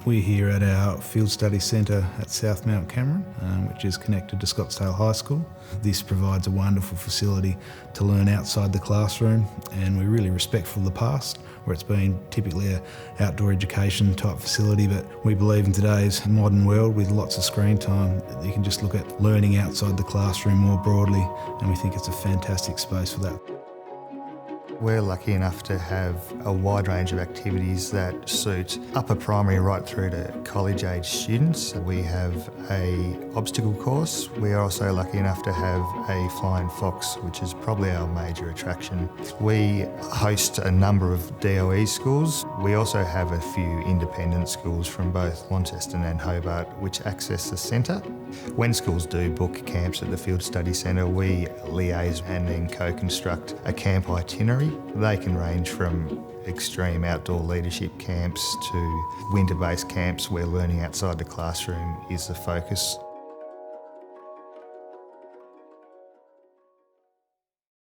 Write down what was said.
We're here at our Field Study Centre at South Mount Cameron, which is connected to Scottsdale High School. This provides a wonderful facility to learn outside the classroom, and we're really respectful of the past, where it's been typically an outdoor education type facility, but we believe in today's modern world with lots of screen time, you can just look at learning outside the classroom more broadly, and we think it's a fantastic space for that. We're lucky enough to have a wide range of activities that suit upper primary right through to college-age students. We have an obstacle course. We are also lucky enough to have a flying fox, which is probably our major attraction. We host a number of DOE schools. We also have a few independent schools from both Launceston and Hobart which access the centre. When schools do book camps at the Field Study Centre, we liaise and then co-construct a camp itinerary. They can range from extreme outdoor leadership camps to winter-based camps where learning outside the classroom is the focus.